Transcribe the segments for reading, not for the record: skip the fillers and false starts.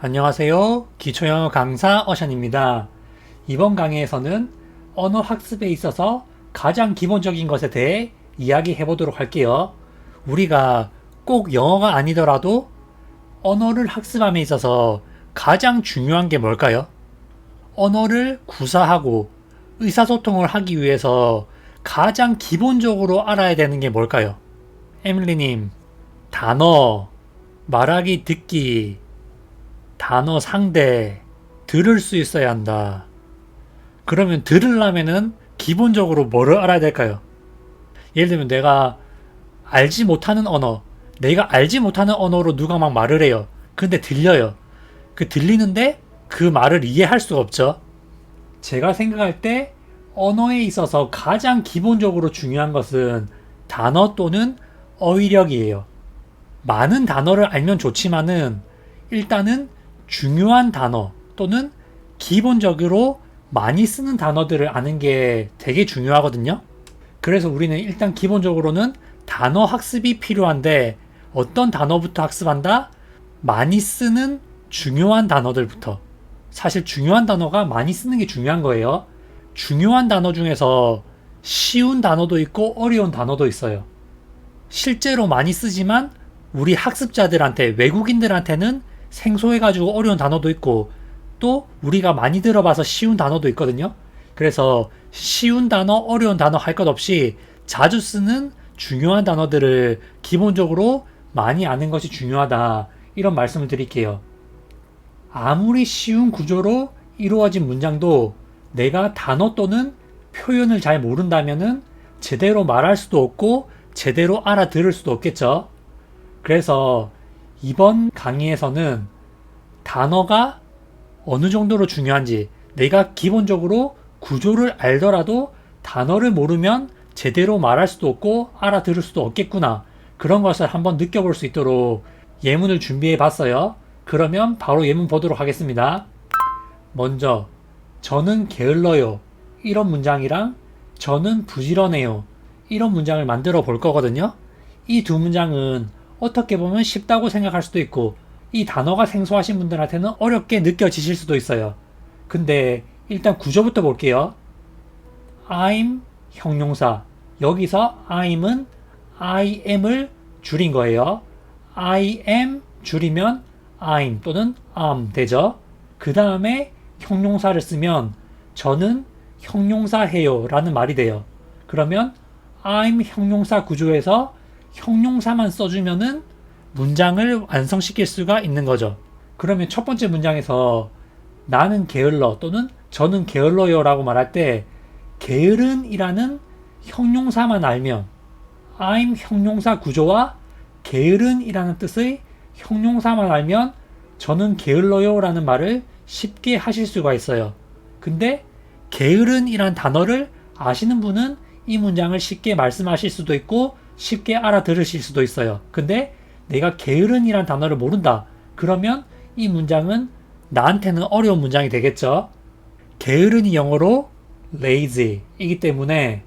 안녕하세요. 기초영어 강사 어션입니다. 이번 강의에서는 언어 학습에 있어서 가장 기본적인 것에 대해 이야기해 보도록 할게요. 우리가 꼭 영어가 아니더라도 언어를 학습함에 있어서 가장 중요한 게 뭘까요? 언어를 구사하고 의사소통을 하기 위해서 가장 기본적으로 알아야 되는 게 뭘까요? 에밀리님, 단어, 말하기, 듣기, 단어 상대, 들을 수 있어야 한다. 그러면 들으려면은 기본적으로 뭐를 알아야 될까요? 예를 들면 내가 알지 못하는 언어, 내가 알지 못하는 언어로 누가 막 말을 해요. 근데 들려요. 그 들리는데 그 말을 이해할 수가 없죠. 제가 생각할 때 언어에 있어서 가장 기본적으로 중요한 것은 단어 또는 어휘력이에요. 많은 단어를 알면 좋지만은 일단은 중요한 단어 또는 기본적으로 많이 쓰는 단어들을 아는 게 되게 중요하거든요. 그래서 우리는 일단 기본적으로는 단어 학습이 필요한데 어떤 단어부터 학습한다? 많이 쓰는 중요한 단어들부터. 사실 중요한 단어가 많이 쓰는 게 중요한 거예요. 중요한 단어 중에서 쉬운 단어도 있고 어려운 단어도 있어요. 실제로 많이 쓰지만 우리 학습자들한테, 외국인들한테는 생소해가지고 어려운 단어도 있고 또 우리가 많이 들어봐서 쉬운 단어도 있거든요. 그래서 쉬운 단어, 어려운 단어 할 것 없이 자주 쓰는 중요한 단어들을 기본적으로 많이 아는 것이 중요하다. 이런 말씀을 드릴게요. 아무리 쉬운 구조로 이루어진 문장도 내가 단어 또는 표현을 잘 모른다면은 제대로 말할 수도 없고 제대로 알아들을 수도 없겠죠. 그래서 이번 강의에서는 단어가 어느 정도로 중요한지, 내가 기본적으로 구조를 알더라도 단어를 모르면 제대로 말할 수도 없고 알아들을 수도 없겠구나. 그런 것을 한번 느껴볼 수 있도록 예문을 준비해 봤어요. 그러면 바로 예문 보도록 하겠습니다. 먼저 저는 게을러요. 이런 문장이랑 저는 부지런해요. 이런 문장을 만들어 볼 거거든요. 이 두 문장은 어떻게 보면 쉽다고 생각할 수도 있고 이 단어가 생소하신 분들한테는 어렵게 느껴지실 수도 있어요. 근데 일단 구조부터 볼게요. I'm 형용사. 여기서 I'm은 I am을 줄인 거예요. I am 줄이면 I'm 또는 am 되죠. 그 다음에 형용사를 쓰면 저는 형용사 해요 라는 말이 돼요. 그러면 I'm 형용사 구조에서 형용사만 써주면은 문장을 완성시킬 수가 있는 거죠. 그러면 첫 번째 문장에서 나는 게을러 또는 저는 게을러요 라고 말할 때 게으른 이라는 형용사만 알면 I'm 형용사 구조와 게으른 이라는 뜻의 형용사만 알면 저는 게을러요 라는 말을 쉽게 하실 수가 있어요. 근데 게으른 이란 단어를 아시는 분은 이 문장을 쉽게 말씀하실 수도 있고 쉽게 알아들으실 수도 있어요. 근데 내가 게으른이란 단어를 모른다. 그러면 이 문장은 나한테는 어려운 문장이 되겠죠. 게으른이 영어로 lazy 이기 때문에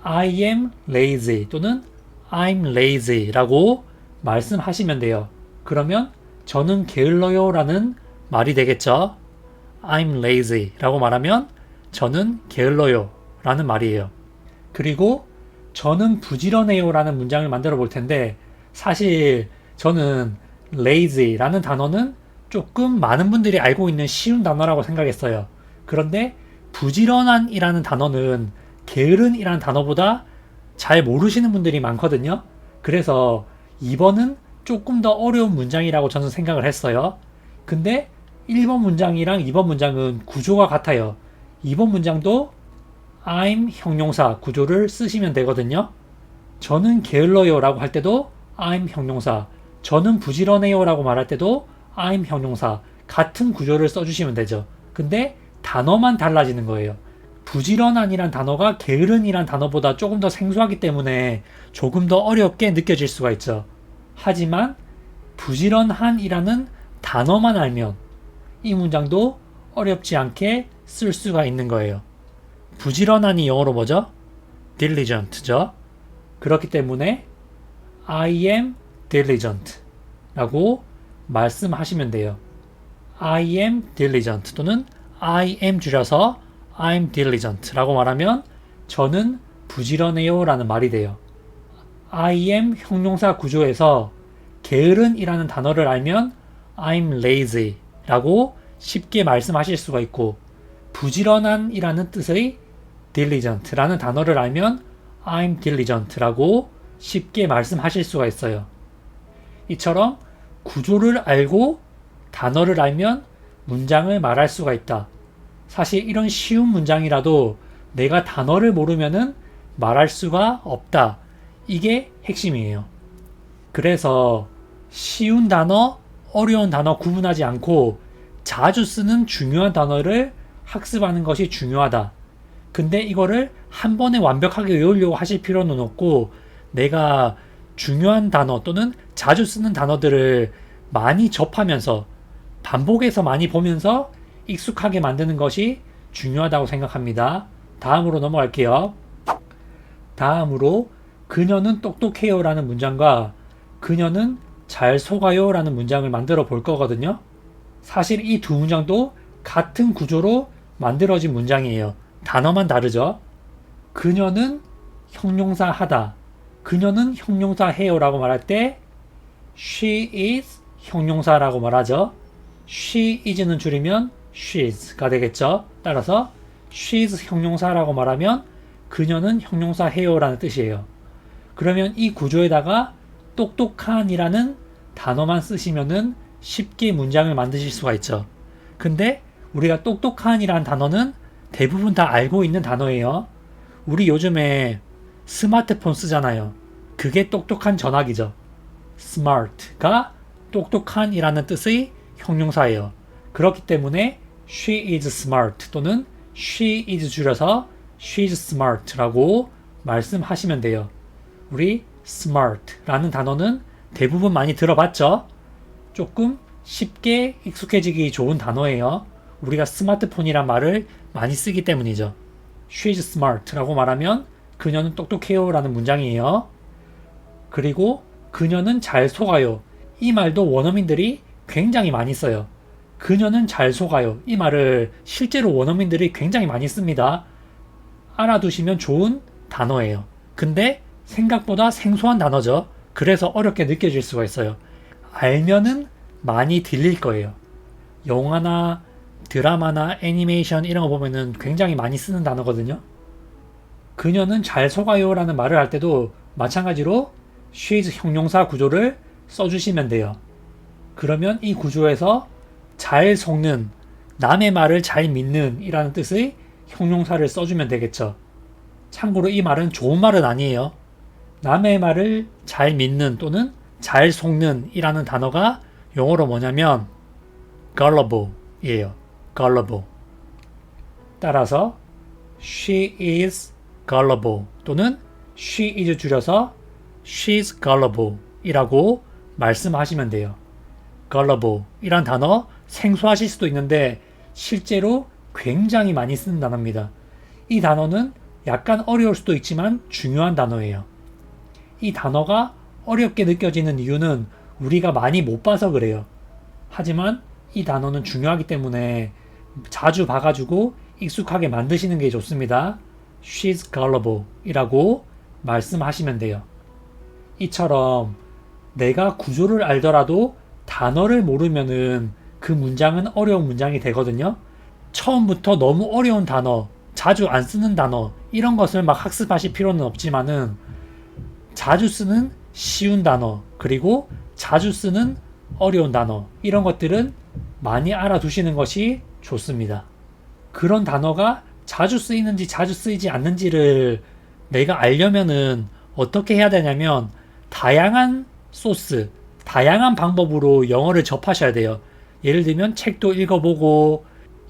I am lazy 또는 I'm lazy 라고 말씀하시면 돼요. 그러면 저는 게을러요 라는 말이 되겠죠. I'm lazy 라고 말하면 저는 게을러요 라는 말이에요. 그리고 저는 부지런해요 라는 문장을 만들어 볼 텐데 사실 저는 lazy 라는 단어는 조금 많은 분들이 알고 있는 쉬운 단어라고 생각했어요. 그런데 부지런한 이라는 단어는 게으른 이라는 단어보다 잘 모르시는 분들이 많거든요. 그래서 2번은 조금 더 어려운 문장이라고 저는 생각을 했어요. 근데 1번 문장이랑 2번 문장은 구조가 같아요. 2번 문장도 I'm 형용사 구조를 쓰시면 되거든요. 저는 게을러요 라고 할 때도 I'm 형용사, 저는 부지런해요 라고 말할 때도 I'm 형용사 같은 구조를 써주시면 되죠. 근데 단어만 달라지는 거예요. 부지런한이란 단어가 게으른이란 단어보다 조금 더 생소하기 때문에 조금 더 어렵게 느껴질 수가 있죠. 하지만 부지런한이라는 단어만 알면 이 문장도 어렵지 않게 쓸 수가 있는 거예요. 부지런한이 영어로 뭐죠? diligent죠. 그렇기 때문에 I am diligent 라고 말씀하시면 돼요. I am diligent 또는 I am 줄여서 I'm diligent 라고 말하면 저는 부지런해요 라는 말이 돼요. I am 형용사 구조에서 게으른 이라는 단어를 알면 I'm lazy 라고 쉽게 말씀하실 수가 있고 부지런한 이라는 뜻의 diligent 라는 단어를 알면 I'm diligent 라고 쉽게 말씀하실 수가 있어요. 이처럼 구조를 알고 단어를 알면 문장을 말할 수가 있다. 사실 이런 쉬운 문장이라도 내가 단어를 모르면은 말할 수가 없다. 이게 핵심이에요. 그래서 쉬운 단어, 어려운 단어 구분하지 않고 자주 쓰는 중요한 단어를 학습하는 것이 중요하다. 근데 이거를 한 번에 완벽하게 외우려고 하실 필요는 없고 내가 중요한 단어 또는 자주 쓰는 단어들을 많이 접하면서 반복해서 많이 보면서 익숙하게 만드는 것이 중요하다고 생각합니다. 다음으로 넘어갈게요. 다음으로 그녀는 똑똑해요 라는 문장과 그녀는 잘 속아요 라는 문장을 만들어 볼 거거든요. 사실 이 두 문장도 같은 구조로 만들어진 문장이에요. 단어만 다르죠. 그녀는 형용사 하다. 그녀는 형용사 해요 라고 말할 때 she is 형용사라고 말하죠. she is는 줄이면 she's가 되겠죠. 따라서 she's 형용사라고 말하면 그녀는 형용사 해요 라는 뜻이에요. 그러면 이 구조에다가 똑똑한이라는 단어만 쓰시면은 쉽게 문장을 만드실 수가 있죠. 근데 우리가 똑똑한이라는 단어는 대부분 다 알고 있는 단어예요. 우리 요즘에 스마트폰 쓰잖아요. 그게 똑똑한 전화기죠. smart가 똑똑한이라는 뜻의 형용사예요. 그렇기 때문에 she is smart 또는 she is 줄여서 she's smart라고 말씀하시면 돼요. 우리 smart라는 단어는 대부분 많이 들어봤죠? 조금 쉽게 익숙해지기 좋은 단어예요. 우리가 스마트폰이란 말을 많이 쓰기 때문이죠. She's smart라고 말하면 그녀는 똑똑해요 라는 문장이에요. 그리고 그녀는 잘 속아요. 이 말도 원어민들이 굉장히 많이 써요. 그녀는 잘 속아요. 이 말을 실제로 원어민들이 굉장히 많이 씁니다. 알아두시면 좋은 단어예요. 근데 생각보다 생소한 단어죠. 그래서 어렵게 느껴질 수가 있어요. 알면은 많이 들릴 거예요. 영화나 드라마나 애니메이션 이런 거 보면은 굉장히 많이 쓰는 단어거든요. 그녀는 잘 속아요 라는 말을 할 때도 마찬가지로 she's 형용사 구조를 써주시면 돼요. 그러면 이 구조에서 잘 속는, 남의 말을 잘 믿는 이라는 뜻의 형용사를 써주면 되겠죠. 참고로 이 말은 좋은 말은 아니에요. 남의 말을 잘 믿는 또는 잘 속는 이라는 단어가 영어로 뭐냐면 gullible 이에요. gullible. 따라서 she is gullible 또는 she is 줄여서 she's gullible 이라고 말씀하시면 돼요. gullible 이란 단어 생소하실 수도 있는데 실제로 굉장히 많이 쓰는 단어입니다. 이 단어는 약간 어려울 수도 있지만 중요한 단어예요. 이 단어가 어렵게 느껴지는 이유는 우리가 많이 못 봐서 그래요. 하지만 이 단어는 중요하기 때문에 자주 봐가지고 익숙하게 만드시는 게 좋습니다. She's gullible 이라고 말씀하시면 돼요. 이처럼 내가 구조를 알더라도 단어를 모르면은 그 문장은 어려운 문장이 되거든요. 처음부터 너무 어려운 단어, 자주 안 쓰는 단어 이런 것을 막 학습하실 필요는 없지만은 자주 쓰는 쉬운 단어 그리고 자주 쓰는 어려운 단어 이런 것들은 많이 알아두시는 것이 좋습니다. 그런 단어가 자주 쓰이는지 자주 쓰이지 않는지를 내가 알려면은 어떻게 해야 되냐면 다양한 소스, 다양한 방법으로 영어를 접하셔야 돼요. 예를 들면 책도 읽어보고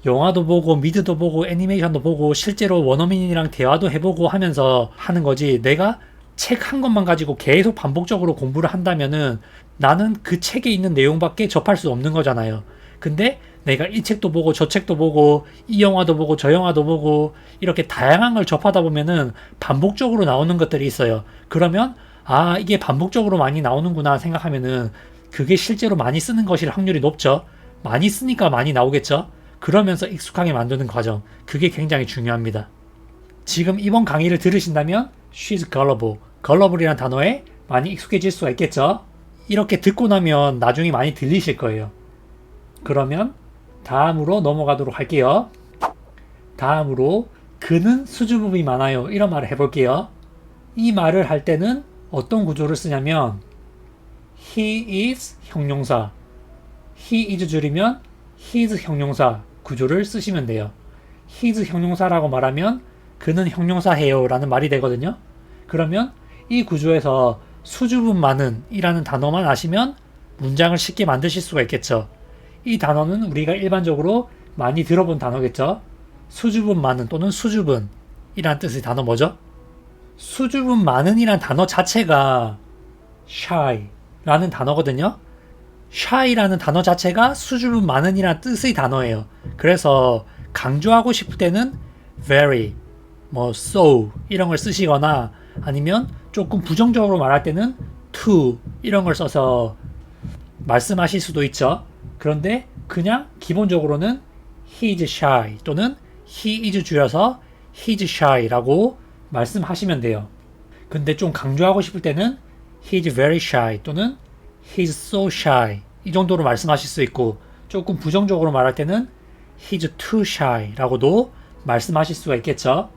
영화도 보고 미드도 보고 애니메이션도 보고 실제로 원어민이랑 대화도 해보고 하면서 하는 거지, 내가 책 한 권만 가지고 계속 반복적으로 공부를 한다면은 나는 그 책에 있는 내용밖에 접할 수 없는 거잖아요. 근데 내가 이 책도 보고 저 책도 보고 이 영화도 보고 저 영화도 보고 이렇게 다양한 걸 접하다 보면은 반복적으로 나오는 것들이 있어요. 그러면 아, 이게 반복적으로 많이 나오는구나 생각하면은 그게 실제로 많이 쓰는 것일 확률이 높죠. 많이 쓰니까 많이 나오겠죠? 그러면서 익숙하게 만드는 과정, 그게 굉장히 중요합니다. 지금 이번 강의를 들으신다면 she's gullible, gullible이라는 단어에 많이 익숙해질 수가 있겠죠? 이렇게 듣고 나면 나중에 많이 들리실 거예요. 그러면 다음으로 넘어가도록 할게요. 다음으로 그는 수줍음이 많아요. 이런 말을 해볼게요. 이 말을 할 때는 어떤 구조를 쓰냐면 he is 형용사, he is 줄이면 his 형용사 구조를 쓰시면 돼요. his 형용사라고 말하면 그는 형용사해요 라는 말이 되거든요. 그러면 이 구조에서 수줍음 많은 이라는 단어만 아시면 문장을 쉽게 만드실 수가 있겠죠. 이 단어는 우리가 일반적으로 많이 들어본 단어겠죠. 수줍음 많은 또는 수줍은 이란 뜻의 단어 뭐죠? 수줍음 많은 이란 단어 자체가 shy 라는 단어거든요. shy라는 단어 자체가 수줍음 많은 이란 뜻의 단어예요. 그래서 강조하고 싶을 때는 very, so 이런 걸 쓰시거나 아니면 조금 부정적으로 말할 때는 to 이런 걸 써서 말씀하실 수도 있죠. 그런데 그냥 기본적으로는 he is shy 또는 he is 줄여서 he is shy라고 말씀하시면 돼요. 근데 좀 강조하고 싶을 때는 he is very shy 또는 he is so shy 이 정도로 말씀하실 수 있고, 조금 부정적으로 말할 때는 he is too shy 라고도 말씀하실 수가 있겠죠.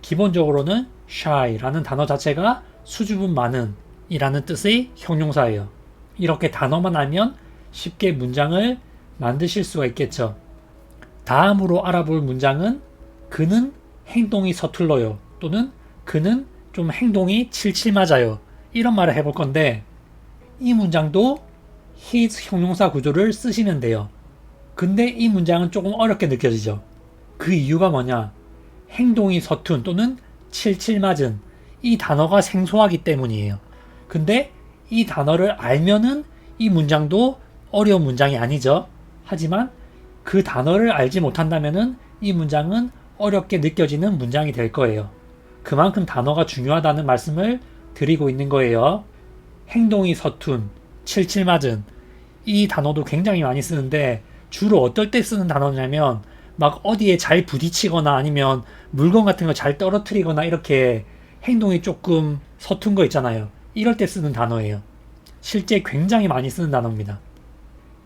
기본적으로는 shy라는 단어 자체가 수줍음 많은 이라는 뜻의 형용사예요. 이렇게 단어만 알면 쉽게 문장을 만드실 수가 있겠죠. 다음으로 알아볼 문장은 그는 행동이 서툴러요 또는 그는 좀 행동이 칠칠 맞아요 이런 말을 해볼 건데, 이 문장도 his 형용사 구조를 쓰시면 돼요. 근데 이 문장은 조금 어렵게 느껴지죠. 그 이유가 뭐냐? 행동이 서툰 또는 칠칠 맞은 이 단어가 생소하기 때문이에요. 근데 이 단어를 알면은 이 문장도 어려운 문장이 아니죠. 하지만 그 단어를 알지 못한다면은 이 문장은 어렵게 느껴지는 문장이 될 거예요. 그만큼 단어가 중요하다는 말씀을 드리고 있는 거예요. 행동이 서툰, 칠칠 맞은 이 단어도 굉장히 많이 쓰는데 주로 어떨 때 쓰는 단어냐면 막 어디에 잘 부딪히거나 아니면 물건 같은 거 잘 떨어뜨리거나 이렇게 행동이 조금 서툰 거 있잖아요. 이럴 때 쓰는 단어예요. 실제 굉장히 많이 쓰는 단어입니다.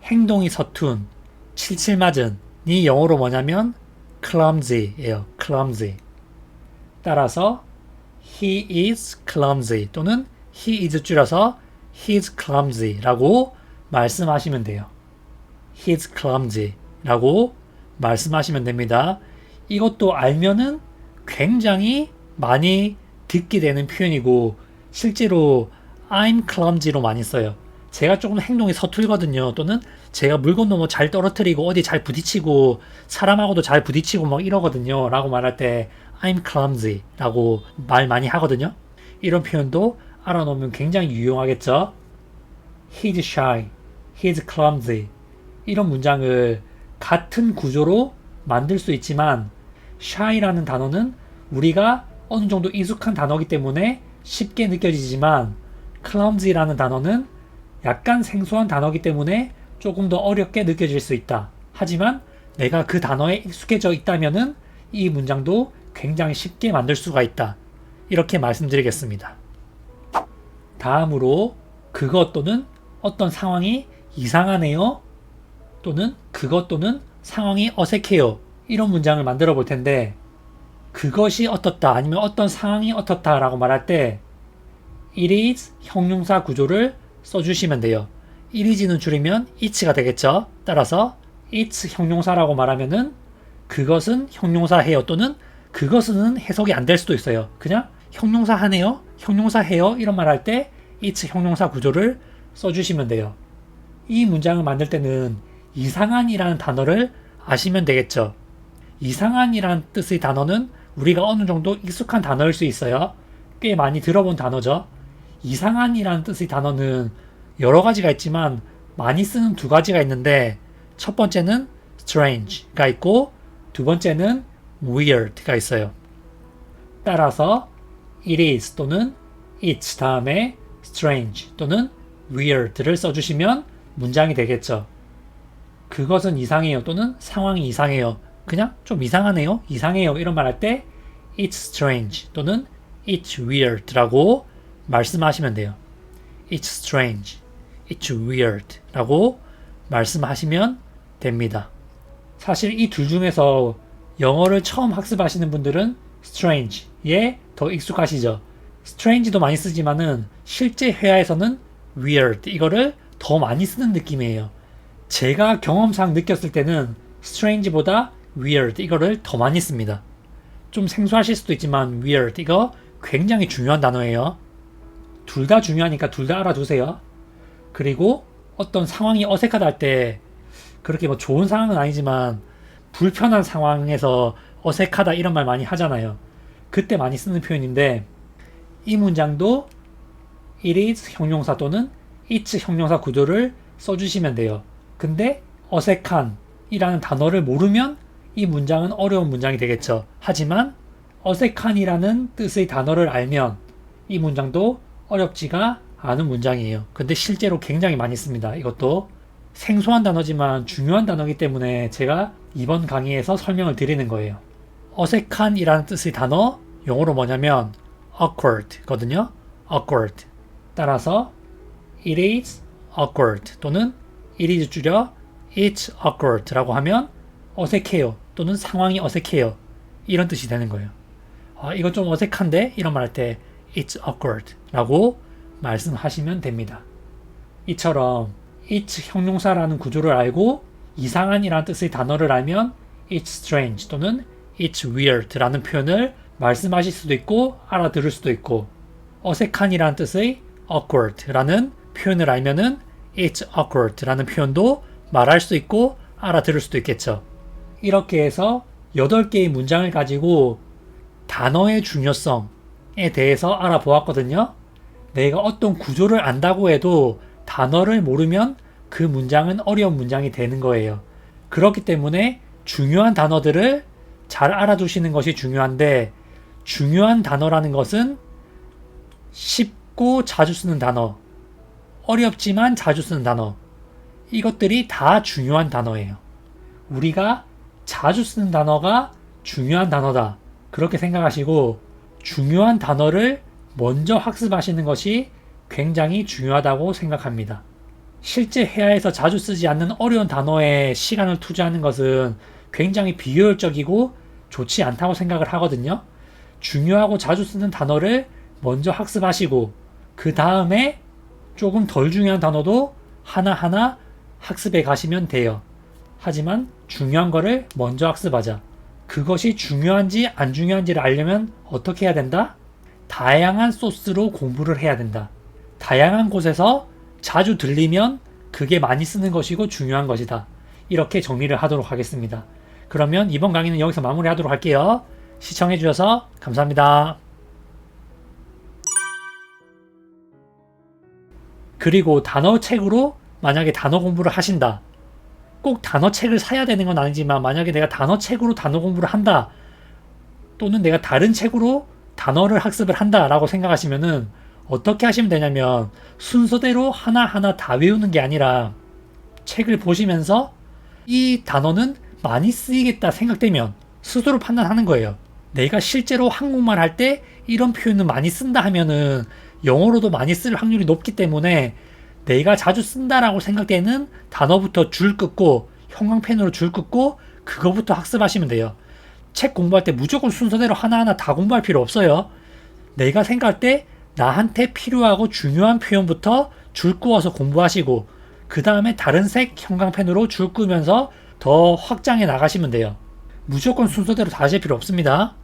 행동이 서툰, 칠칠맞은 이 영어로 뭐냐면 clumsy예요. clumsy. 따라서 he is clumsy 또는 he is 줄여서 he's clumsy 라고 말씀하시면 돼요. he's clumsy 라고 말씀하시면 됩니다. 이것도 알면은 굉장히 많이 듣게 되는 표현이고 실제로 I'm clumsy로 많이 써요. 제가 조금 행동이 서툴거든요. 또는 제가 물건 너무 잘 떨어뜨리고 어디 잘 부딪히고 사람하고도 잘 부딪히고 막 이러거든요 라고 말할 때 I'm clumsy 라고 말 많이 하거든요. 이런 표현도 알아놓으면 굉장히 유용하겠죠. He's shy, he's clumsy 이런 문장을 같은 구조로 만들 수 있지만 shy라는 단어는 우리가 어느 정도 익숙한 단어이기 때문에 쉽게 느껴지지만 clumsy라는 단어는 약간 생소한 단어이기 때문에 조금 더 어렵게 느껴질 수 있다. 하지만 내가 그 단어에 익숙해져 있다면은 이 문장도 굉장히 쉽게 만들 수가 있다. 이렇게 말씀드리겠습니다. 다음으로 그것 또는 어떤 상황이 이상하네요 또는 그것 또는 상황이 어색해요 이런 문장을 만들어 볼 텐데, 그것이 어떻다 아니면 어떤 상황이 어떻다 라고 말할 때 it is 형용사 구조를 써주시면 돼요. it is는 줄이면 it가 되겠죠. 따라서 it's 형용사라고 말하면은 그것은 형용사 해요 또는 그것은 해석이 안 될 수도 있어요. 그냥 형용사 하네요, 형용사 해요 이런 말 할 때 it's 형용사 구조를 써주시면 돼요. 이 문장을 만들 때는 이상한이라는 단어를 아시면 되겠죠. 이상한이라는 뜻의 단어는 우리가 어느 정도 익숙한 단어일 수 있어요. 꽤 많이 들어본 단어죠. 이상한이라는 뜻의 단어는 여러 가지가 있지만 많이 쓰는 두 가지가 있는데, 첫 번째는 strange가 있고 두 번째는 weird가 있어요. 따라서 it is 또는 it's 다음에 strange 또는 weird를 써주시면 문장이 되겠죠. 그것은 이상해요 또는 상황이 이상해요. 그냥 좀 이상하네요, 이상해요 이런 말 할 때 It's strange 또는 It's weird라고 말씀하시면 돼요. It's strange, It's weird 라고 말씀하시면 됩니다. 사실 이 둘 중에서 영어를 처음 학습하시는 분들은 strange에 더 익숙하시죠. strange도 많이 쓰지만은 실제 회화에서는 weird 이거를 더 많이 쓰는 느낌이에요. 제가 경험상 느꼈을 때는 strange보다 weird 이거를 더 많이 씁니다. 좀 생소하실 수도 있지만 weird 이거 굉장히 중요한 단어예요. 둘 다 중요하니까 둘 다 알아두세요. 그리고 어떤 상황이 어색하다 할 때 그렇게 뭐 좋은 상황은 아니지만 불편한 상황에서 어색하다 이런 말 많이 하잖아요. 그때 많이 쓰는 표현인데 이 문장도 it is 형용사 또는 it's 형용사 구조를 써주시면 돼요. 근데 어색한 이라는 단어를 모르면 이 문장은 어려운 문장이 되겠죠. 하지만 어색한이라는 뜻의 단어를 알면 이 문장도 어렵지가 않은 문장이에요. 근데 실제로 굉장히 많이 씁니다. 이것도 생소한 단어지만 중요한 단어이기 때문에 제가 이번 강의에서 설명을 드리는 거예요. 어색한이라는 뜻의 단어 영어로 뭐냐면 awkward 거든요. awkward. 따라서 it is awkward 또는 it is 줄여 it's awkward 라고 하면 어색해요 또는 상황이 어색해요 이런 뜻이 되는 거예요. 이거 좀 어색한데 이런 말 할 때 it's awkward 라고 말씀하시면 됩니다. 이처럼 it's 형용사라는 구조를 알고 이상한이라는 뜻의 단어를 알면 it's strange 또는 it's weird 라는 표현을 말씀하실 수도 있고 알아들을 수도 있고 어색한이라는 뜻의 awkward 라는 표현을 알면은 it's awkward 라는 표현도 말할 수 있고 알아들을 수도 있겠죠. 이렇게 해서 8개의 문장을 가지고 단어의 중요성에 대해서 알아보았거든요. 내가 어떤 구조를 안다고 해도 단어를 모르면 그 문장은 어려운 문장이 되는 거예요. 그렇기 때문에 중요한 단어들을 잘 알아두시는 것이 중요한데 중요한 단어라는 것은 쉽고 자주 쓰는 단어, 어렵지만 자주 쓰는 단어 이것들이 다 중요한 단어예요. 우리가 자주 쓰는 단어가 중요한 단어다. 그렇게 생각하시고 중요한 단어를 먼저 학습하시는 것이 굉장히 중요하다고 생각합니다. 실제 회화에서 자주 쓰지 않는 어려운 단어에 시간을 투자하는 것은 굉장히 비효율적이고 좋지 않다고 생각을 하거든요. 중요하고 자주 쓰는 단어를 먼저 학습하시고 그 다음에 조금 덜 중요한 단어도 하나하나 학습해 가시면 돼요. 하지만 중요한 거를 먼저 학습하자. 그것이 중요한지 안 중요한지를 알려면 어떻게 해야 된다? 다양한 소스로 공부를 해야 된다. 다양한 곳에서 자주 들리면 그게 많이 쓰는 것이고 중요한 것이다. 이렇게 정리를 하도록 하겠습니다. 그러면 이번 강의는 여기서 마무리하도록 할게요. 시청해주셔서 감사합니다. 그리고 단어책으로 만약에 단어 공부를 하신다. 꼭 단어책을 사야 되는 건 아니지만 만약에 내가 단어책으로 단어 공부를 한다. 또는 내가 다른 책으로 단어를 학습을 한다 라고 생각하시면은 어떻게 하시면 되냐면 순서대로 하나하나 다 외우는 게 아니라 책을 보시면서 이 단어는 많이 쓰이겠다 생각되면 스스로 판단하는 거예요. 내가 실제로 한국말 할 때 이런 표현은 많이 쓴다 하면은 영어로도 많이 쓸 확률이 높기 때문에 내가 자주 쓴다라고 생각되는 단어부터 줄 긋고 형광펜으로 줄 긋고 그거부터 학습하시면 돼요. 책 공부할 때 무조건 순서대로 하나하나 다 공부할 필요 없어요. 내가 생각할 때 나한테 필요하고 중요한 표현부터 줄 그어서 공부하시고 그 다음에 다른 색 형광펜으로 줄 끄면서 더 확장해 나가시면 돼요. 무조건 순서대로 다 하실 필요 없습니다.